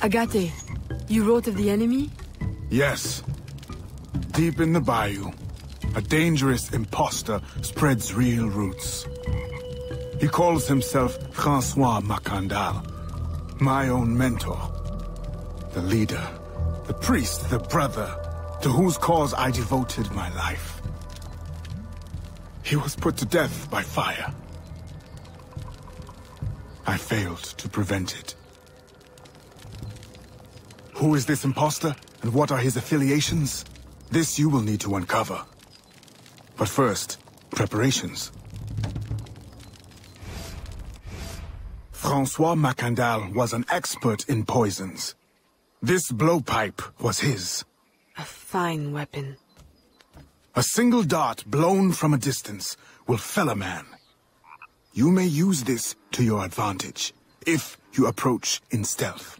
Agate, you wrote of the enemy? Yes. Deep in the bayou, a dangerous imposter spreads real roots. He calls himself Francois Macandal, my own mentor. The leader, the priest, the brother, to whose cause I devoted my life. He was put to death by fire. I failed to prevent it. Who is this imposter, and what are his affiliations? This you will need to uncover. But first, preparations. Francois Macandal was an expert in poisons. This blowpipe was his. A fine weapon. A single dart blown from a distance will fell a man. You may use this to your advantage, if you approach in stealth.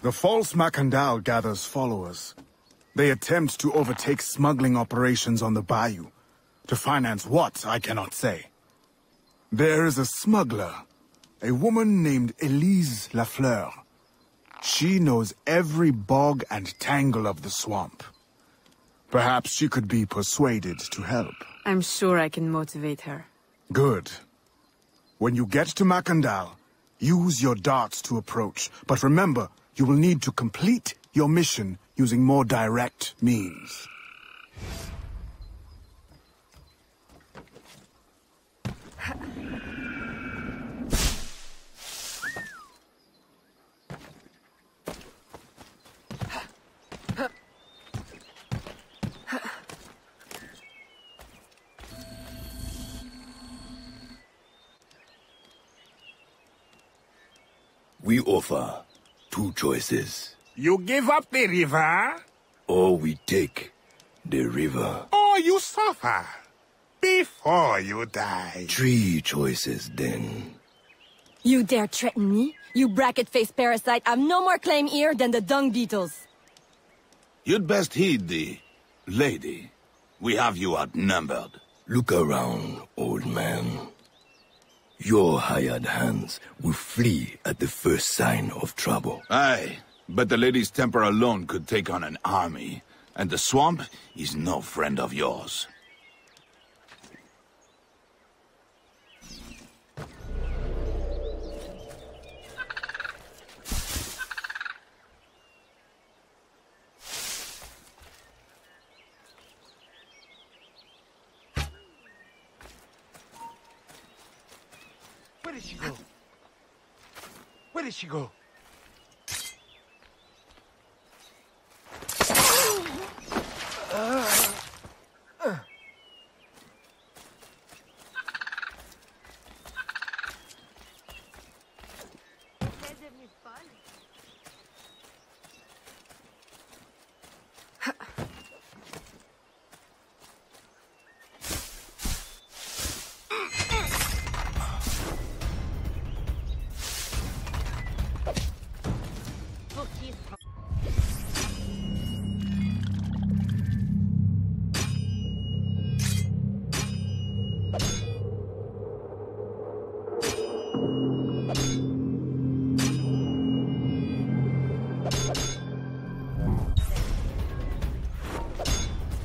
The false Macandal gathers followers. They attempt to overtake smuggling operations on the bayou. To finance what, I cannot say. There is a smuggler, a woman named Elise Lafleur. She knows every bog and tangle of the swamp. Perhaps she could be persuaded to help. I'm sure I can motivate her. Good. When you get to Macandal, use your darts to approach, but remember, you will need to complete your mission using more direct means. We offer 2 choices. You give up the river? Or we take the river. Or you suffer before you die? 3 choices, then. You dare threaten me? You bracket-faced parasite, I've no more claim here than the dung beetles. You'd best heed the lady. We have you outnumbered. Look around, old man. Your hired hands will flee at the first sign of trouble. Aye, but the lady's temper alone could take on an army, and the swamp is no friend of yours. Where did she go? Where did she go?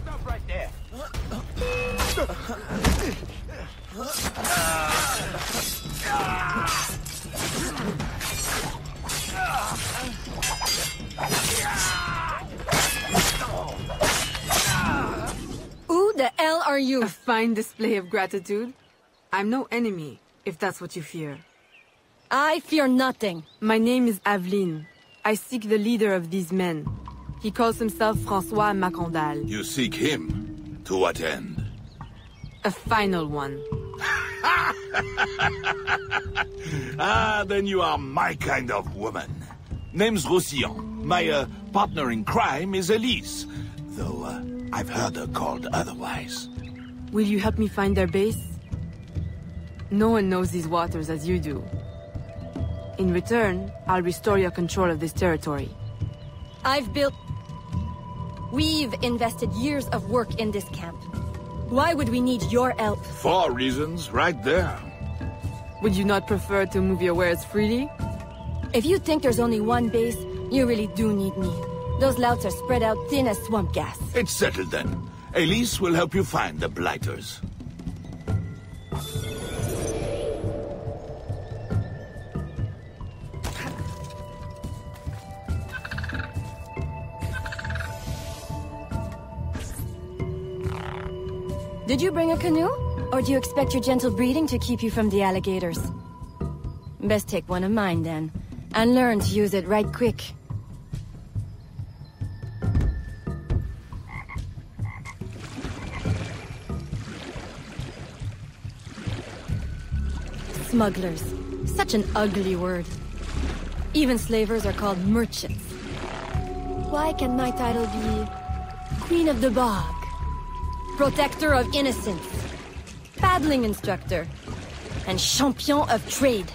Stop right there. Who the hell are you? A fine display of gratitude. I'm no enemy, if that's what you fear. I fear nothing. My name is Aveline. I seek the leader of these men. He calls himself Francois Macandal. You seek him? To what end? A final one. Ah, then you are my kind of woman. Name's Roussillon. My partner in crime is Elise. Though I've heard her called otherwise. Will you help me find their base? No one knows these waters as you do. In return, I'll restore your control of this territory. We've invested years of work in this camp. Why would we need your help? 4 reasons, right there. Would you not prefer to move your wares freely? If you think there's only one base, you really do need me. Those louts are spread out thin as swamp gas. It's settled then. Elise will help you find the Blighters. Did you bring a canoe? Or do you expect your gentle breeding to keep you from the alligators? Best take one of mine then, and learn to use it right quick. Smugglers. Such an ugly word. Even slavers are called merchants. Why can my title be Queen of the Bog? Protector of Innocence, paddling instructor, and champion of trade.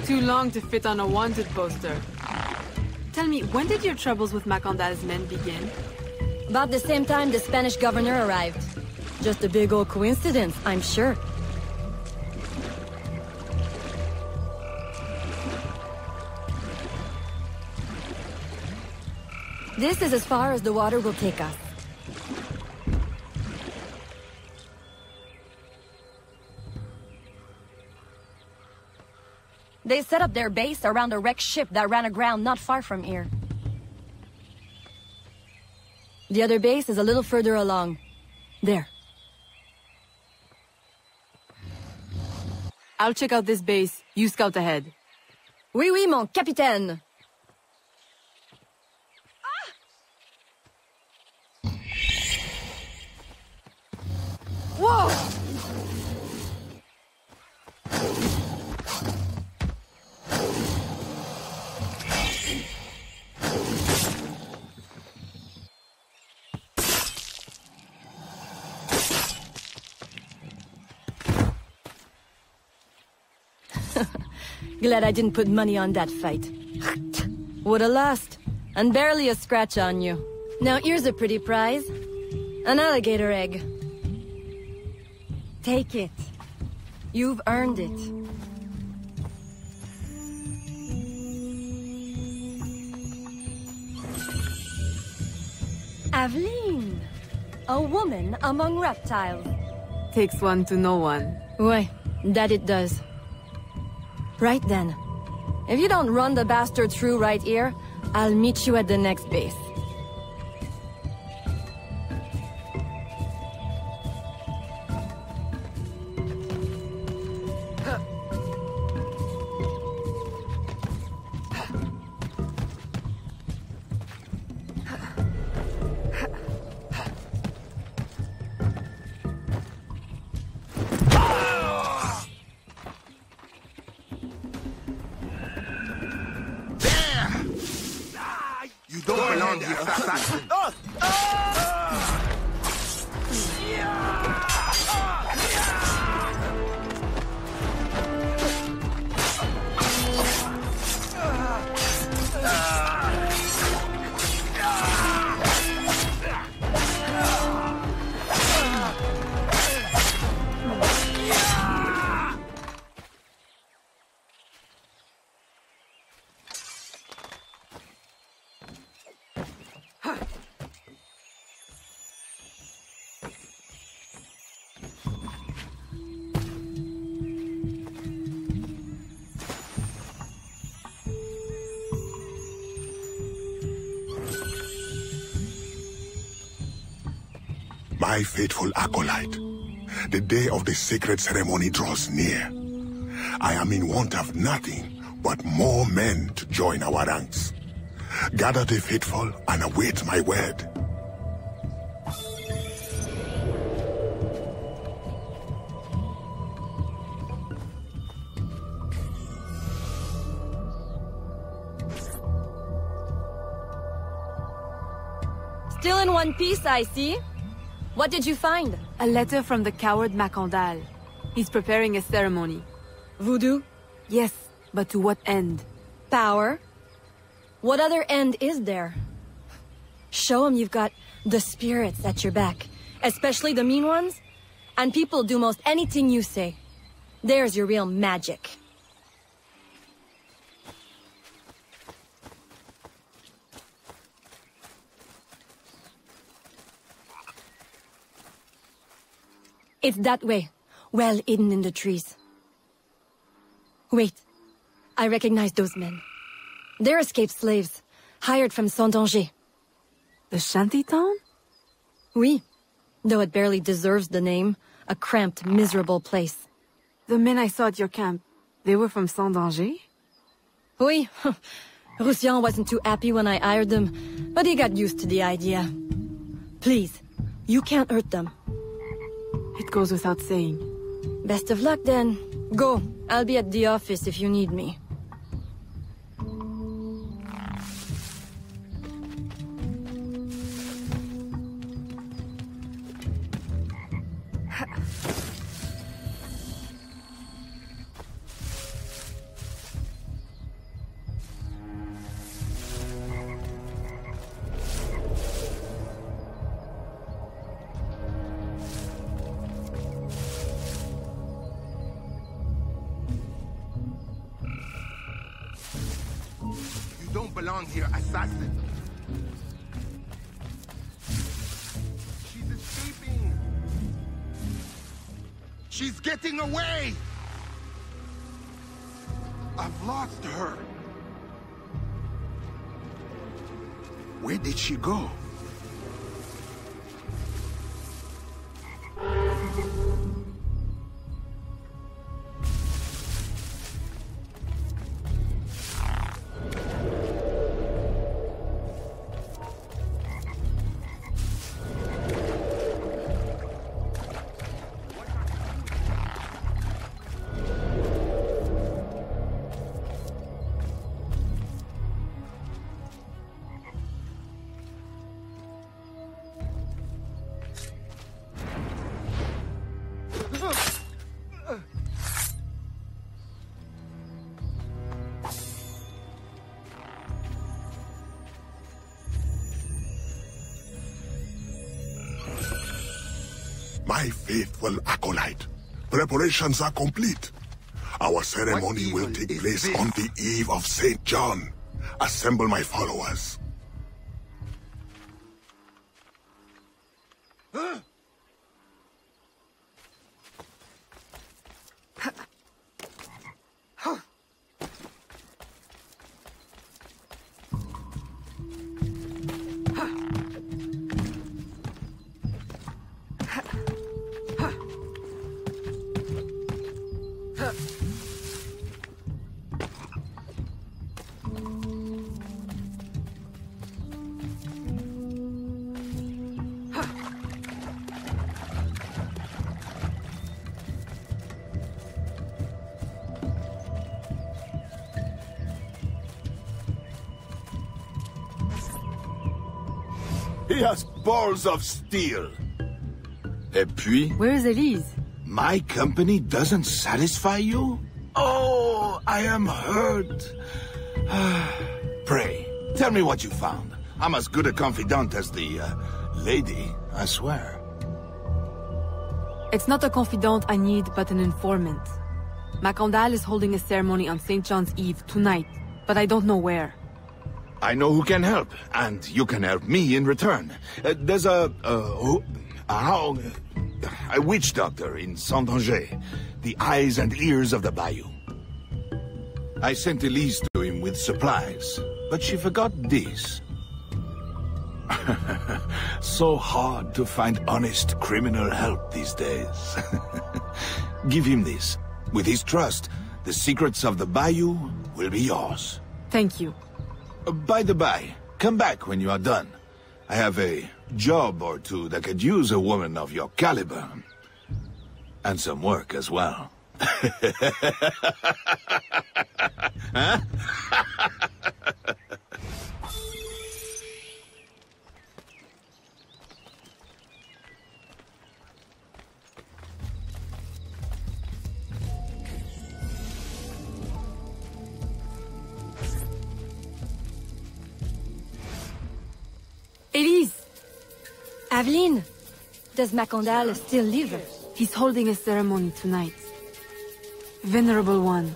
Too long to fit on a wanted poster. Tell me, when did your troubles with Macandal's men begin? About the same time the Spanish governor arrived. Just a big old coincidence, I'm sure. This is as far as the water will take us. They set up their base around a wrecked ship that ran aground not far from here. The other base is a little further along. There. I'll check out this base. You scout ahead. Oui, oui, mon capitaine. Whoa! Glad I didn't put money on that fight. Would've lost, and barely a scratch on you. Now here's a pretty prize. An alligator egg. Take it. You've earned it. Aveline. A woman among reptiles. Takes one to know one. Ouais, that it does. Right then. If you don't run the bastard through right here, I'll meet you at the next base. You don't belong here, assassin. My faithful acolyte, the day of the sacred ceremony draws near. I am in want of nothing but more men to join our ranks. Gather the faithful and await my word. Still in one piece, I see. What did you find? A letter from the coward Macandal. He's preparing a ceremony. Voodoo? Yes, but to what end? Power? What other end is there? Show him you've got the spirits at your back, especially the mean ones, and people do most anything you say. There's your real magic. It's that way, well hidden in the trees. Wait, I recognize those men. They're escaped slaves, hired from Saint-Danger. The shantytown? Oui, though it barely deserves the name, a cramped, miserable place. The men I saw at your camp, they were from Saint-Danger? Oui, Roussillon wasn't too happy when I hired them, but he got used to the idea. Please, you can't hurt them. It goes without saying. Best of luck then. Go, I'll be at the office if you need me. You don't belong here, assassin. She's escaping. She's getting away. I've lost her. Where did she go? My faithful acolyte, preparations are complete. Our ceremony will take place on the eve of St. John. Assemble my followers. He has balls of steel. Et puis? Where is Elise? My company doesn't satisfy you? Oh, I am hurt. Pray, tell me what you found. I'm as good a confidant as the, lady, I swear. It's not a confidant I need, but an informant. Macandal is holding a ceremony on St. John's Eve tonight, but I don't know where. I know who can help, and you can help me in return. There's a witch doctor in Saint-Danger, the eyes and ears of the bayou. I sent Elise to him with supplies, but she forgot this. So hard to find honest criminal help these days. Give him this. With his trust, the secrets of the bayou will be yours. Thank you. By the by, come back when you are done. I have a job or two that could use a woman of your caliber. And some work as well. Huh? Elise! Aveline! Does Macandal still live? He's holding a ceremony tonight. Venerable One,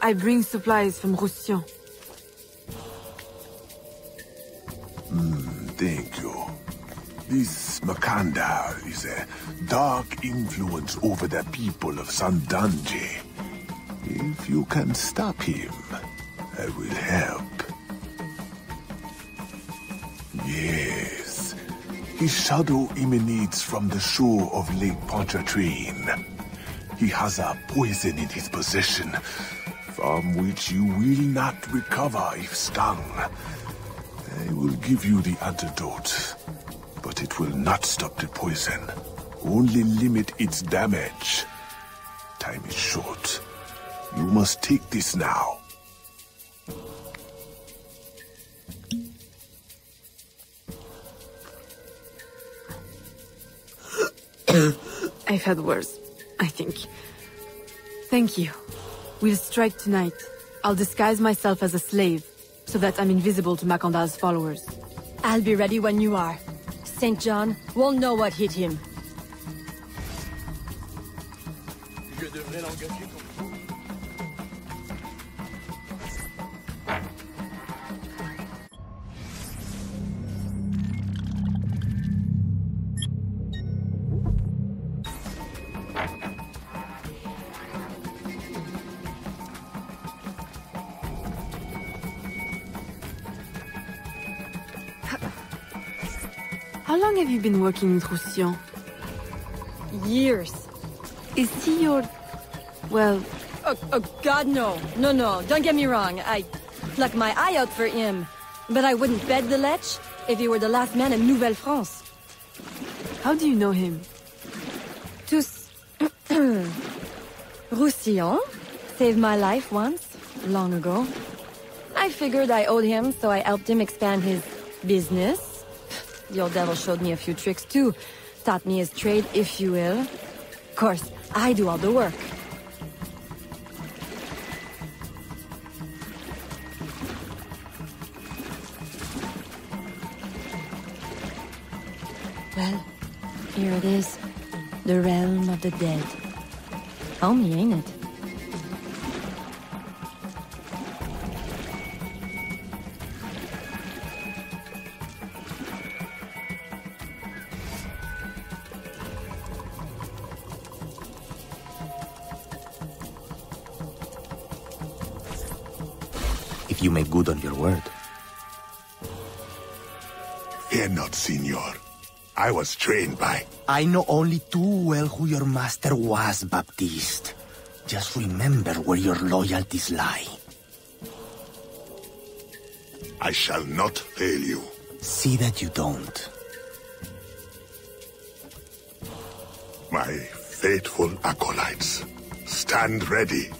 I bring supplies from Roussillon. Thank you. This Macandal is a dark influence over the people of Sandange. If you can stop him, I will help. Yes. His shadow emanates from the shore of Lake Pontchartrain. He has a poison in his possession, from which you will not recover if stung. I will give you the antidote, but it will not stop the poison, only limit its damage. Time is short. You must take this now. I've had worse, I think. Thank you. We'll strike tonight. I'll disguise myself as a slave, so that I'm invisible to Macandal's followers. I'll be ready when you are. St. John won't know what hit him. Je devrais l'engager comme... How long have you been working with Roussillon? Years. Is he your... well... Oh, God, no. No, don't get me wrong. I pluck my eye out for him. But I wouldn't bet the Lech if he were the last man in Nouvelle-France. How do you know him? Tous... Roussillon saved my life once, long ago. I figured I owed him, so I helped him expand his business. The old devil showed me a few tricks too. Taught me his trade, if you will. Of course, I do all the work. Well, here it is. The realm of the dead. Homey, ain't it? You make good on your word. Fear not, Signor. I was trained by... I know only too well who your master was, Baptiste. Just remember where your loyalties lie. I shall not fail you. See that you don't. My faithful acolytes, stand ready.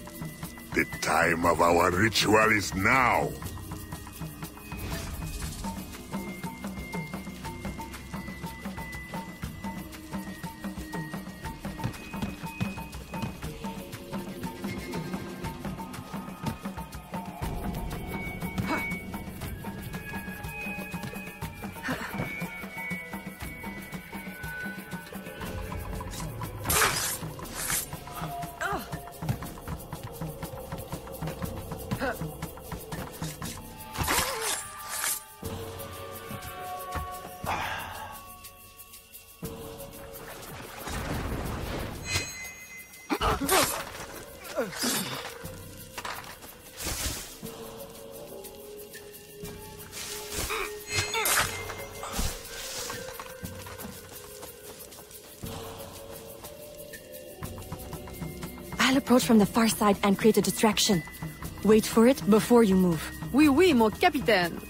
The time of our ritual is now. I'll approach from the far side and create a distraction. Wait for it before you move. Oui, oui, mon capitaine.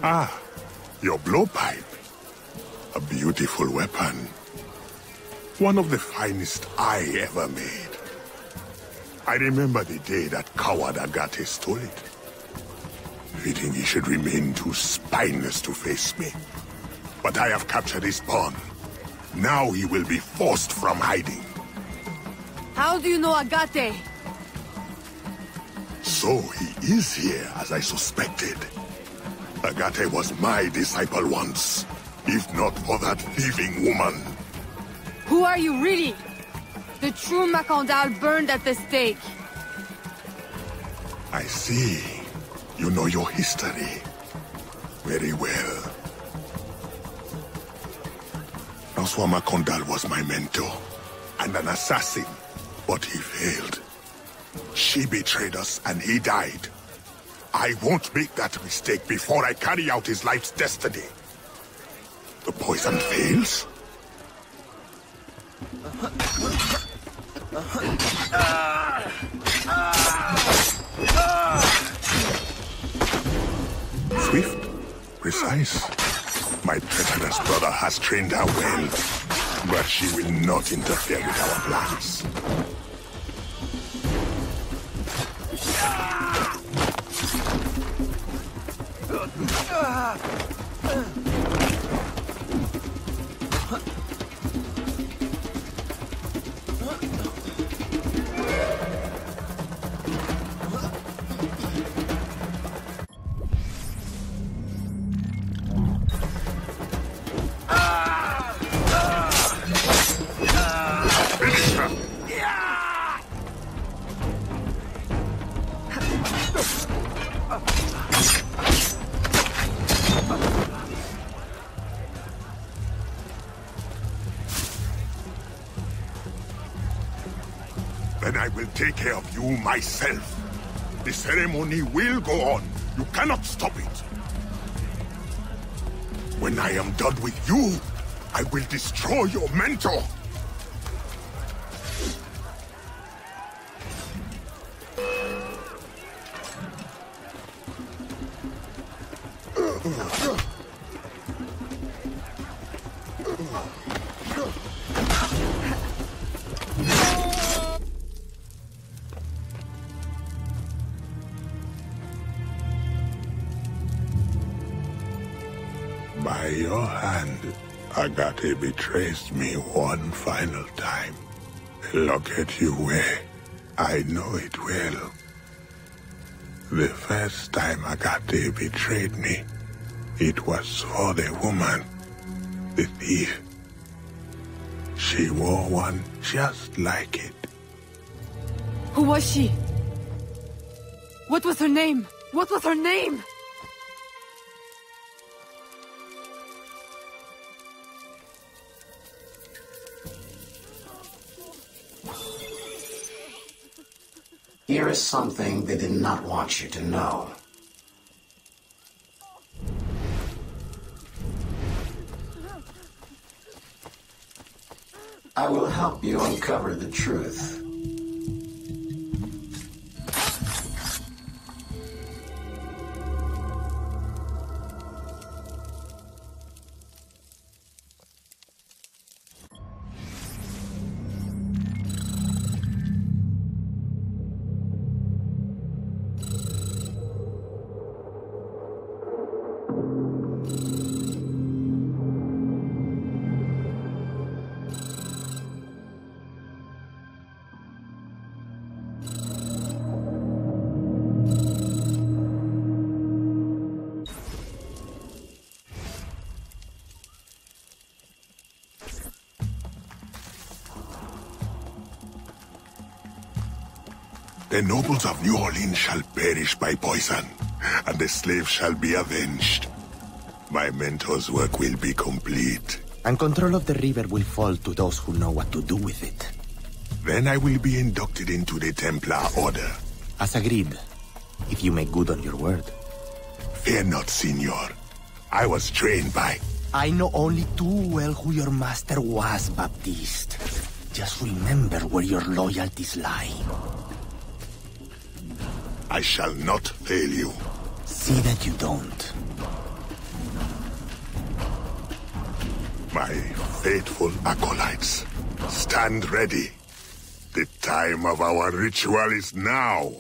Ah, your blowpipe. A beautiful weapon. One of the finest I ever made. I remember the day that coward Agate stole it. Fitting he should remain too spineless to face me. But I have captured his pawn. Now he will be forced from hiding. How do you know Agate? So he is here, as I suspected. Agate was my disciple once, if not for that thieving woman. Who are you really? The true Macandal burned at the stake. I see. You know your history. Very well. Francois Macandal was my mentor, and an assassin, but he failed. She betrayed us, and he died. I won't make that mistake before I carry out his life's destiny. The poison fails? Swift, precise. My treacherous brother has trained her well, but she will not interfere with our plans. Then I will take care of you myself. The ceremony will go on. You cannot stop it. When I am done with you, I will destroy your mentor. By your hand, Agate betrays me one final time. Look at you way. I know it well. The first time Agate betrayed me, it was for the woman, the thief. She wore one just like it. Who was she? What was her name? What was her name? Here is something they did not want you to know. I will help you uncover the truth. The nobles of New Orleans shall perish by poison, and the slaves shall be avenged. My mentor's work will be complete. And control of the river will fall to those who know what to do with it. Then I will be inducted into the Templar Order. As agreed, if you make good on your word. Fear not, Signor. I was trained by... I know only too well who your master was, Baptiste. Just remember where your loyalties lie. I shall not fail you. See that you don't. My faithful acolytes, stand ready. The time of our ritual is now.